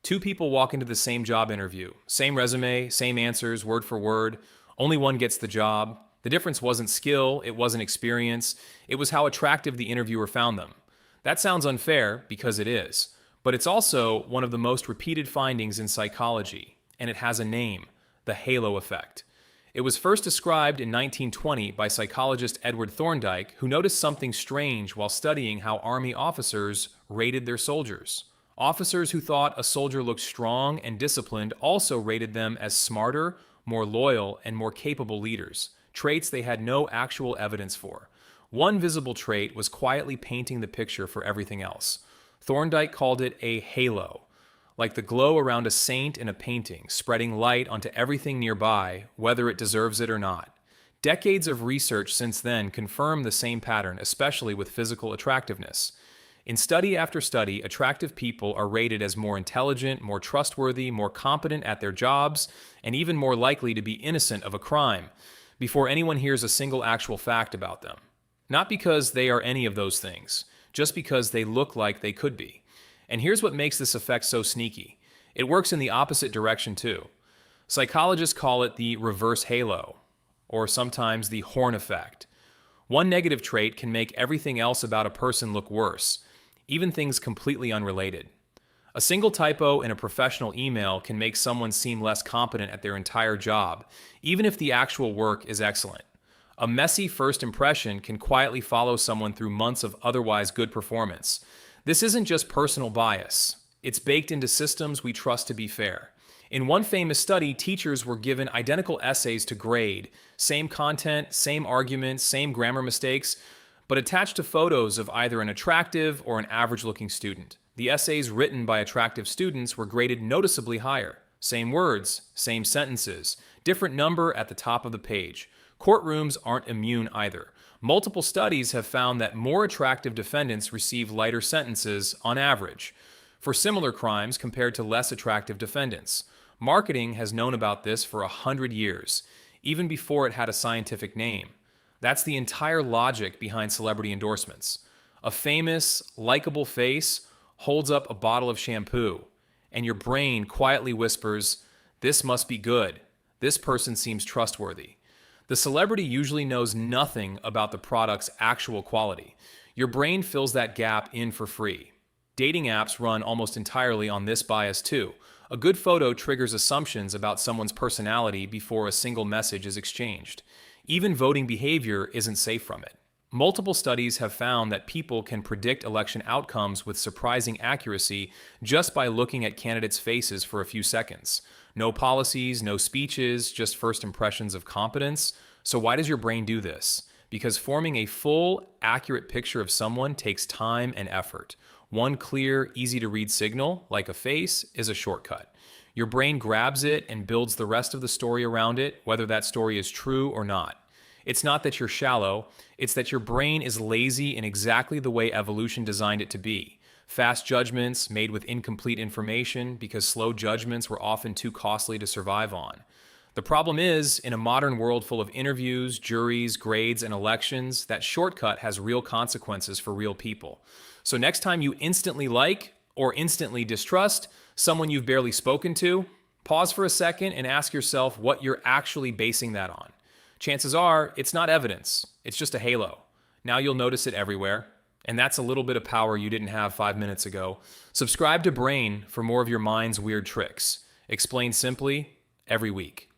Two people walk into the same job interview. Same resume, same answers, word for word. Only one gets the job. The difference wasn't skill, it wasn't experience. It was how attractive the interviewer found them. That sounds unfair, because it is. But it's also one of the most repeated findings in psychology, and it has a name: the halo effect. It was first described in 1920 by psychologist Edward Thorndike, who noticed something strange while studying how Army officers rated their soldiers. Officers who thought a soldier looked strong and disciplined also rated them as smarter, more loyal, and more capable leaders, traits they had no actual evidence for. One visible trait was quietly painting the picture for everything else. Thorndike called it a halo, like the glow around a saint in a painting, spreading light onto everything nearby, whether it deserves it or not. Decades of research since then confirm the same pattern, especially with physical attractiveness. In study after study, attractive people are rated as more intelligent, more trustworthy, more competent at their jobs, and even more likely to be innocent of a crime, before anyone hears a single actual fact about them. Not because they are any of those things, just because they look like they could be. And here's what makes this effect so sneaky. It works in the opposite direction too. Psychologists call it the reverse halo, or sometimes the horn effect. One negative trait can make everything else about a person look worse, even things completely unrelated. A single typo in a professional email can make someone seem less competent at their entire job, even if the actual work is excellent. A messy first impression can quietly follow someone through months of otherwise good performance. This isn't just personal bias. It's baked into systems we trust to be fair. In one famous study, teachers were given identical essays to grade, same content, same arguments, same grammar mistakes, but attached to photos of either an attractive or an average-looking student. The essays written by attractive students were graded noticeably higher. Same words, same sentences, different number at the top of the page. Courtrooms aren't immune either. Multiple studies have found that more attractive defendants receive lighter sentences on average for similar crimes compared to less attractive defendants. Marketing has known about this for 100 years, even before it had a scientific name. That's the entire logic behind celebrity endorsements. A famous, likable face holds up a bottle of shampoo, and your brain quietly whispers, "This must be good. This person seems trustworthy." The celebrity usually knows nothing about the product's actual quality. Your brain fills that gap in for free. Dating apps run almost entirely on this bias too. A good photo triggers assumptions about someone's personality before a single message is exchanged. Even voting behavior isn't safe from it. Multiple studies have found that people can predict election outcomes with surprising accuracy just by looking at candidates' faces for a few seconds. No policies, no speeches, just first impressions of competence. So why does your brain do this? Because forming a full, accurate picture of someone takes time and effort. One clear, easy-to-read signal, like a face, is a shortcut. Your brain grabs it and builds the rest of the story around it, whether that story is true or not. It's not that you're shallow, it's that your brain is lazy in exactly the way evolution designed it to be. Fast judgments made with incomplete information because slow judgments were often too costly to survive on. The problem is, in a modern world full of interviews, juries, grades, and elections, that shortcut has real consequences for real people. So next time you instantly like or instantly distrust someone you've barely spoken to, pause for a second and ask yourself what you're actually basing that on. Chances are, it's not evidence, it's just a halo. Now you'll notice it everywhere, and that's a little bit of power you didn't have 5 minutes ago. Subscribe to Brain for more of your mind's weird tricks. Explained simply, every week.